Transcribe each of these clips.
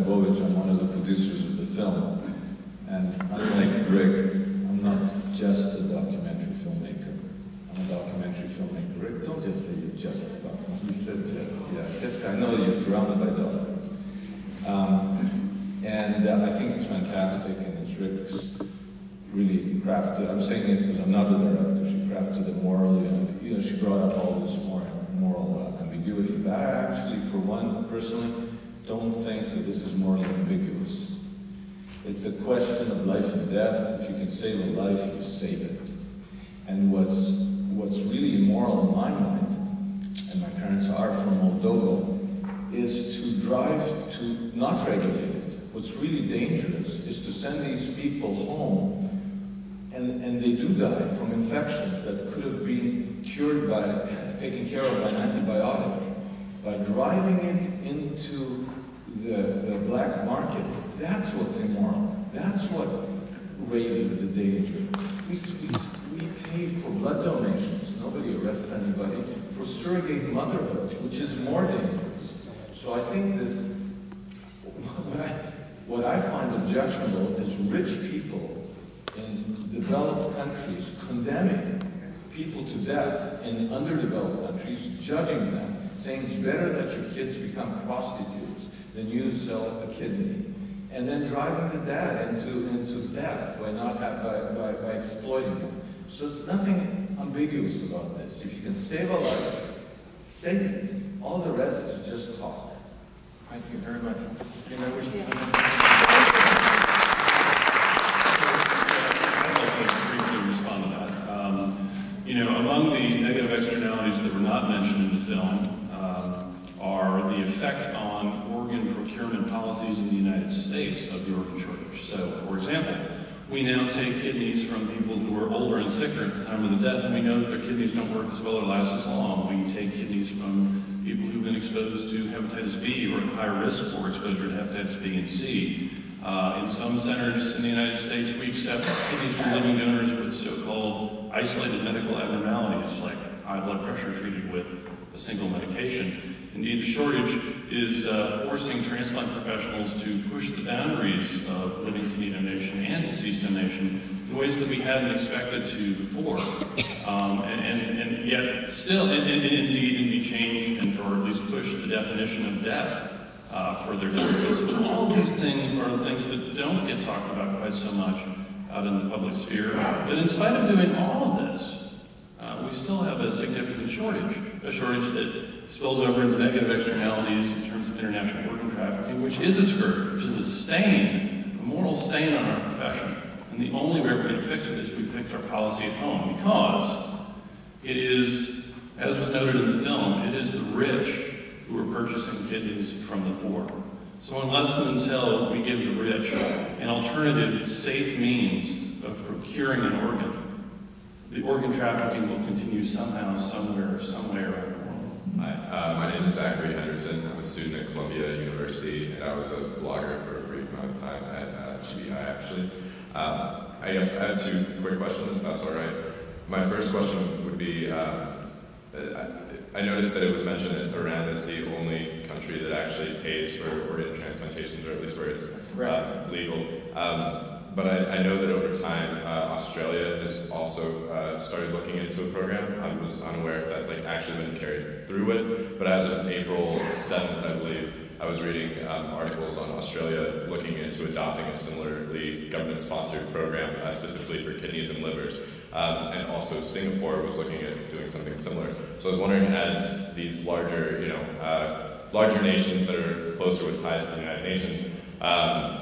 Bovich. I'm one of the producers of the film. And unlike Rick, I'm not just a documentary filmmaker. I'm a documentary filmmaker. Rick, don't just say you're just a documentary. You said just. Yeah, just. I know you're surrounded by doctors. And I think it's fantastic, and it's Rick's really crafted. I'm saying it because I'm not the director. She crafted the moral, you know, she brought up all this moral ambiguity. But I actually, for one, personally, don't think that this is morally ambiguous. It's a question of life and death. If you can save a life, you save it. And what's really immoral in my mind, and my parents are from Moldova, is to drive to not regulate it. What's really dangerous is to send these people home, and they do die from infections that could have been cured by, taken care of by an antibiotic. By driving it into the black market, that's what's immoral. That's what raises the danger. We pay for blood donations. Nobody arrests anybody. For surrogate motherhood, which is more dangerous. So I think this, what I find objectionable is rich people in developed countries condemning people to death in underdeveloped countries, judging them, saying it's better that your kids become prostitutes than you sell a kidney, and then driving the dad into death by exploiting him. So it's nothing ambiguous about this. If you can save a life, save it. All the rest is just talk. Thank you very much. You know, among the negative externalities that were not mentioned in the film are the effect on organ procurement policies in the United States of the organ shortage. So, for example, we now take kidneys from people who are older and sicker at the time of the death, and we know that their kidneys don't work as well or last as long. We take kidneys from people who've been exposed to hepatitis B or at high risk for exposure to hepatitis B and C. In some centers in the United States, we accept kidneys from living donors with so-called isolated medical abnormalities, like high blood pressure treated with a single medication. Indeed, the shortage is forcing transplant professionals to push the boundaries of living kidney donation and deceased donation in ways that we hadn't expected to before. And yet still, indeed change and or at least push the definition of death further down the road. So all of these things are things that don't get talked about quite so much out in the public sphere. But in spite of doing all of this, we still have a significant shortage, a shortage that spills over into negative externalities in terms of international organ trafficking, which is a scourge, which is a stain, a moral stain on our profession. And the only way we're going to fix it is we fix our policy at home, because it is, as was noted in the film, it is the rich who are purchasing kidneys from the poor. So unless and until we give the rich an alternative, safe means of procuring an organ, the organ trafficking will continue somehow, somewhere, somewhere around the world. Hi, my name is Zachary Henderson. I'm a student at Columbia University, and I was a blogger for a brief amount of time at GBI, actually. I guess I have two quick questions, if that's all right. My first question would be, I noticed that it was mentioned that Iran is the only country that actually pays for organ transplantations, or at least where it's legal. But I know that over time, Australia has also started looking into a program. I was unaware if that's actually been carried through with, but as of April 7th, I believe, I was reading articles on Australia looking into adopting a similarly government-sponsored program specifically for kidneys and livers. And also Singapore was looking at doing something similar. So I was wondering, as these larger, larger nations that are closer with ties to the United Nations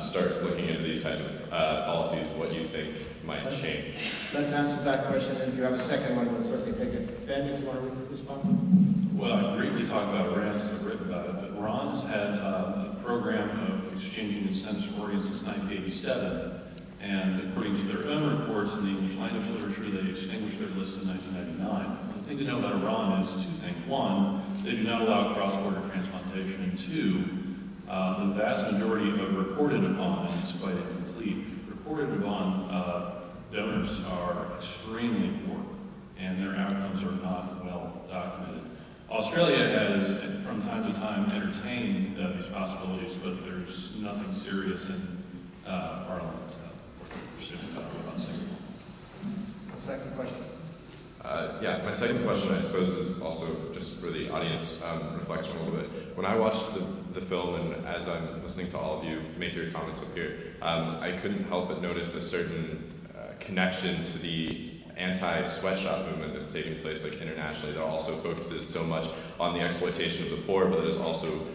start looking into these types of policies, what you think might change? Let's answer that question, and if you have a second one, we'll certainly take it. Ben, if you want to respond? Well, I briefly talked about Iran, I've written about it, but Iran has had a program of exchanging incentives for organs since 1987, and according to their own reports in the English language literature, they extinguished their list in 1999. The thing to know about Iran is two things. One, they do not allow cross-border transplantation, and two, the vast majority of reported upon, and it's quite incomplete, reported upon donors are extremely poor, and their outcomes are not well documented. Australia has, from time to time, entertained these possibilities, but there's nothing serious in Parliament pursuing about single. Second question. Yeah, my second question, I suppose, is also just for the audience reflection a little bit. When I watched the film, and as I'm listening to all of you make your comments up here, I couldn't help but notice a certain connection to the anti-sweatshop movement that's taking place internationally that also focuses so much on the exploitation of the poor, but that has also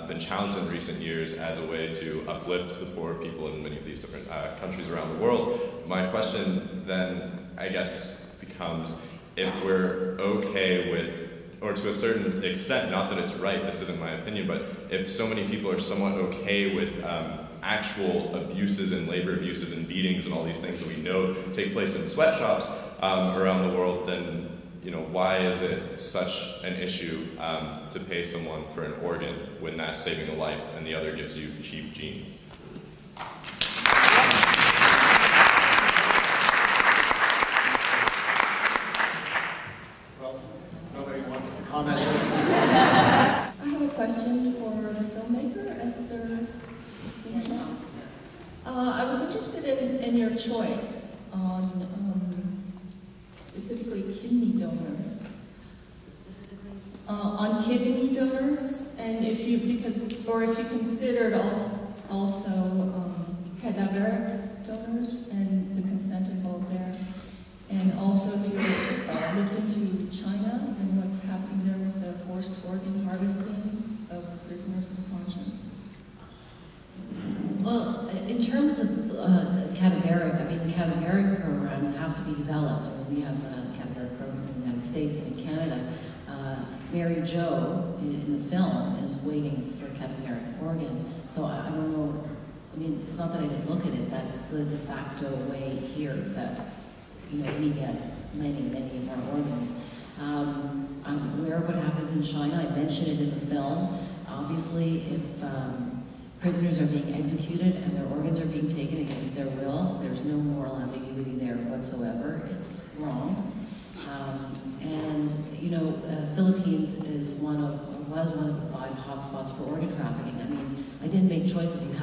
been challenged in recent years as a way to uplift the poor people in many of these different countries around the world. My question then, I guess, becomes if we're okay with, or to a certain extent, not that it's right, this isn't my opinion, but if so many people are somewhat okay with actual abuses and labor abuses and beatings and all these things that we know take place in sweatshops around the world, then why is it such an issue to pay someone for an organ when that's saving a life and the other gives you cheap jeans? Well, nobody wants to comment. I have a question for the filmmaker, Esther. I was interested in your choice on specifically kidney donors. On kidney donors, and if you considered also cadaveric donors and the consent involved there, and also if you looked into China and what's happening there with the forced organ harvesting of prisoners of conscience. Well, in terms of cadaveric, I mean, the cadaveric programs have to be developed. I mean, we have cadaveric programs in the United States and in Canada. Mary Jo in the film is waiting for a cadaveric organ. So I don't know, I mean, it's not that I didn't look at it, that's the de facto way here that, we get many of our organs. I'm aware of what happens in China. I mentioned it in the film. Obviously, if prisoners are being executed and their organs are being taken against their will, there's no moral ambiguity there whatsoever. It's wrong. Philippines was one of the 5 hotspots for organ trafficking. I mean, I didn't make choices. You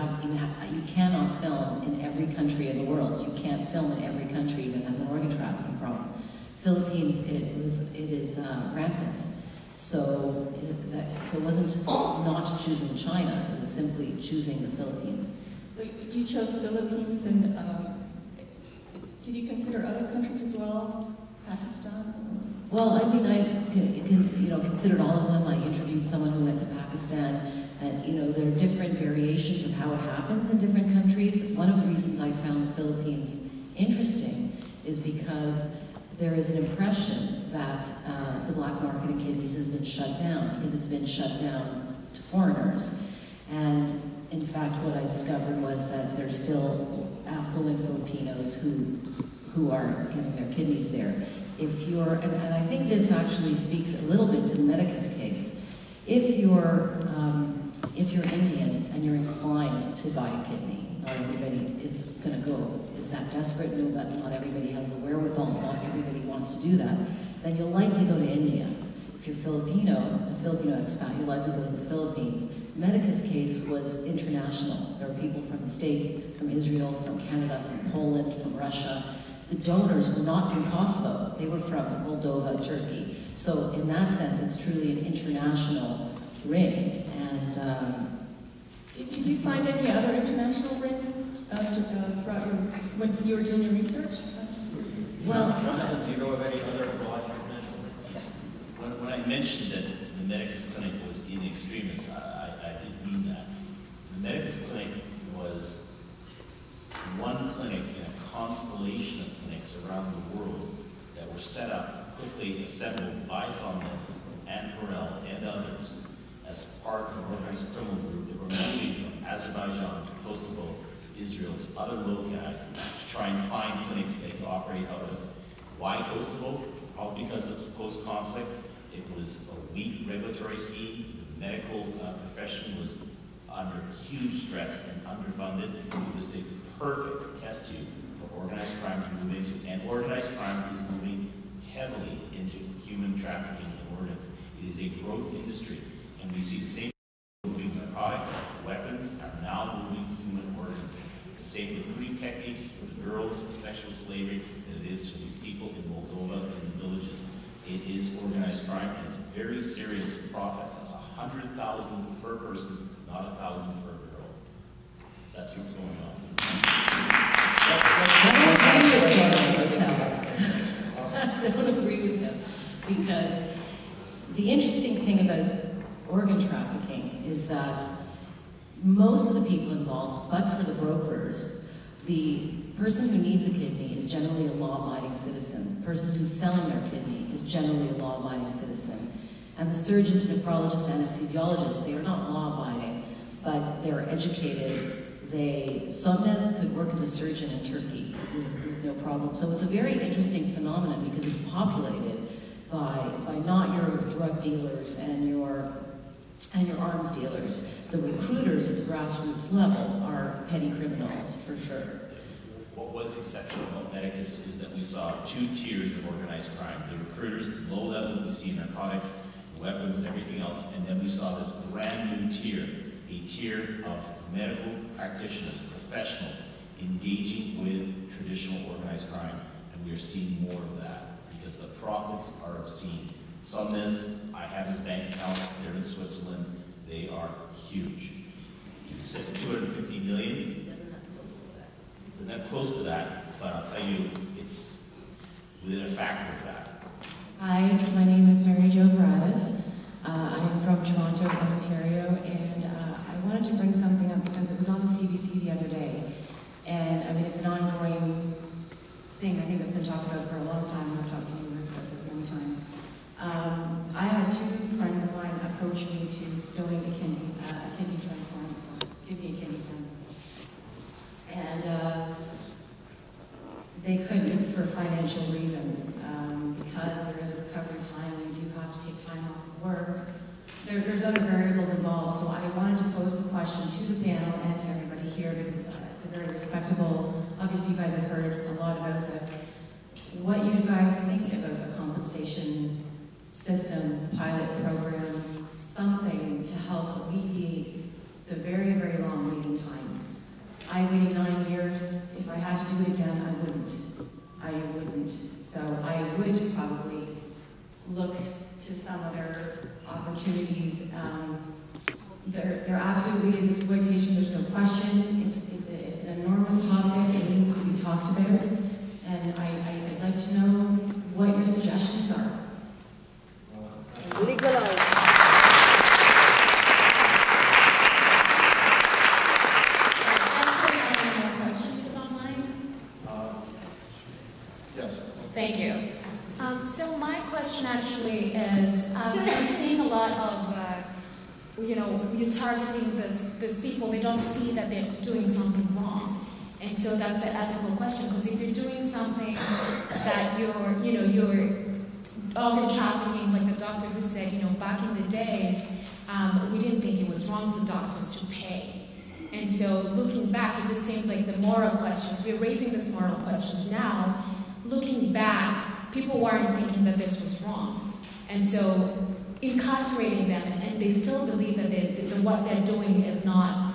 cannot film in every country in the world. You can't film in every country that has an organ trafficking problem. Philippines, it is rampant. So it wasn't not choosing China, it was simply choosing the Philippines. So you chose Philippines, and did you consider other countries as well? Pakistan? Well, I mean, I considered all of them. I interviewed someone who went to Pakistan, and there are different variations of how it happens in different countries. One of the reasons I found the Philippines interesting is because there is an impression that the black market in kidneys has been shut down because it's been shut down to foreigners. And in fact, what I discovered was that there's still affluent Filipinos who are getting their kidneys there. And I think this actually speaks a little bit to the Medicus case. If you're Indian and you're inclined to buy a kidney, not everybody is going to go. Is that desperate? No, but not everybody has the wherewithal. Not everybody wants to do that. Then you'll likely go to India. If you're Filipino, a Filipino expat, you'll likely go to the Philippines. Medicus case was international. There were people from the States, from Israel, from Canada, from Poland, from Russia. The donors were not from Kosovo. They were from Moldova, Turkey. So in that sense, it's truly an international ring. And did you find any other international rings throughout when you were doing your research? Well, Jonathan, do you know of any other broad international rings? When I mentioned that the Medicus Clinic was in extremis, I didn't mean that. The Medicus Clinic was one clinic in a constellation of clinics around the world that were set up, quickly assembled by Somnets and Corel and others as part of an organized criminal group that were moving from Azerbaijan to Kosovo, Israel, to other loci to try and find clinics they could operate out of. Why Kosovo? Probably because it was post-conflict. It was a weak regulatory scheme. The medical profession was under huge stress and underfunded. It was a perfect test tube for organized crime to move into, and organized crime is moving heavily into human trafficking in organs. It is a growth industry, and we see the same moving narcotics, serious profits. That's 100,000 per person, not 1,000 for a girl. That's what's going on. I don't agree with him, because the interesting thing about organ trafficking is that most of the people involved, but for the brokers, the person who needs a kidney is generally a law-abiding citizen. The person who's selling their kidney is generally a law-abiding citizen. And the surgeons, nephrologists, anesthesiologists, they are not law-abiding, but they're educated. Somnez could work as a surgeon in Turkey with no problem. So it's a very interesting phenomenon because it's populated by not your drug dealers and your arms dealers. The recruiters at the grassroots level are petty criminals, for sure. What was exceptional about Medicus is that we saw 2 tiers of organized crime. The recruiters, at the low level, we see narcotics, weapons, and everything else. And then we saw this brand new tier, a tier of medical practitioners, professionals, engaging with traditional organized crime. And we are seeing more of that because the profits are obscene. Somnez, I have his bank accounts, they're in Switzerland, they are huge. You said 250 million? Doesn't have close to that, but I'll tell you, it's within a factor of that. Hi, my name is Mary Jo Bradas. I'm from Toronto, Ontario, and I wanted to bring something up because it was on the CBC the other day. And I mean, it's an ongoing thing, I think, that's been talked about for a long time. I've talked to you about this many times. I had 2 friends of mine approach me to donate a kidney transplant, or give me a kidney transplant. And they couldn't for financial reasons, because there is a recovery time and you do have to take time off of work. There's other variables involved, so I wanted to pose the question to the panel and to everybody here, because it's a very respectable, obviously you guys have heard a lot about this. What you guys think about a compensation system, pilot program, something to help alleviate the very, very long waiting time. I waited 9 years. If I had to do it again, I wouldn't. So I would probably look to some other opportunities. There absolutely is exploitation, there's no question. It's an enormous topic, it needs to be talked about. And I'd like to know what your suggestions are. Legalize. Thank you. So my question actually is, I'm seeing a lot of, you're targeting this people, they don't see that they're doing something wrong. And so that's the ethical question, because if you're doing something that you're organ trafficking, like the doctor who said, back in the days, we didn't think it was wrong for doctors to pay. And so looking back, it just seems like the moral questions, we're raising these moral questions now. Looking back, people weren't thinking that this was wrong. And so incarcerating them, and they still believe that what they're doing is not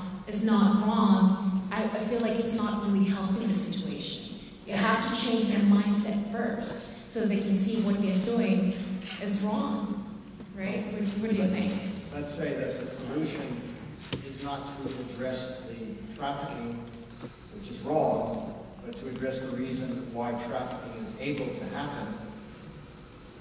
wrong, I feel like it's not really helping the situation. You have to change their mindset first so they can see what they're doing is wrong, right? What do you think? Let's say that the solution is not to address the trafficking, which is wrong, but to address the reason why trafficking is able to happen.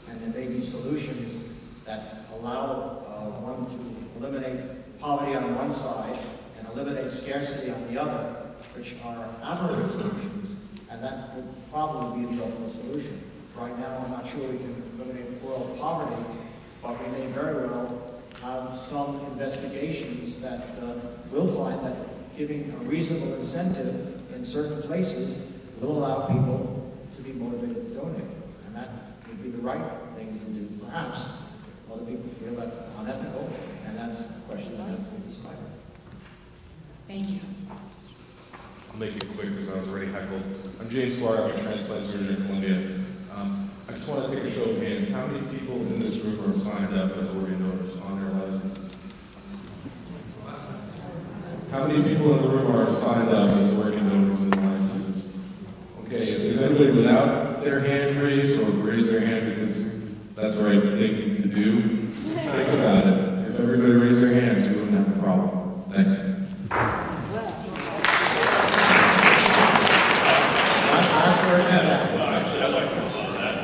And there may be solutions that allow one to eliminate poverty on one side and eliminate scarcity on the other, which are aberrant solutions, and that would probably be a drug solution. Right now, I'm not sure we can eliminate world poverty, but we may very well have some investigations that will find that giving a reasonable incentive in certain places will allow people to be motivated to donate. And that would be the right thing to do. Perhaps other people feel that's unethical, and that's a question that has to be decided. Thank you. I'll make it quick because I was already heckled. I'm James Clark, I'm a transplant surgeon in Columbia. I just want to take a show of hands. How many people in this room are signed up as organ donors on their licenses? How many people in the room are signed up as organ donors on their licenses? Okay, if there's anybody without their hand raised, or raise their hand because that's the right thing to do, think about it. If everybody raised their hands, we wouldn't have a problem. Thanks. Well, actually, I'd like to respond to that.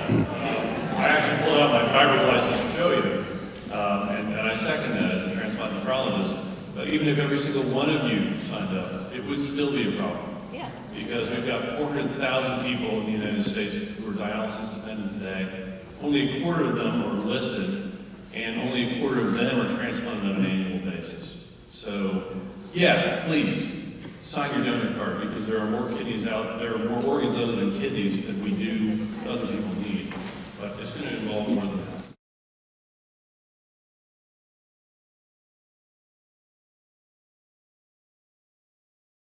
I actually pulled out my driver's license to show you, and I second that as a transplant nephrologist. But even if every single one of you signed up, it would still be a problem. Yeah. Because we've got 400,000 people in the United States who are dialysis dependent today. Only a quarter of them are listed, and only a quarter of them are transplanted on an annual basis. So, yeah, please sign your donor card, because there are more kidneys there are more organs other than kidneys that we do other people need. But it's going to involve more than that.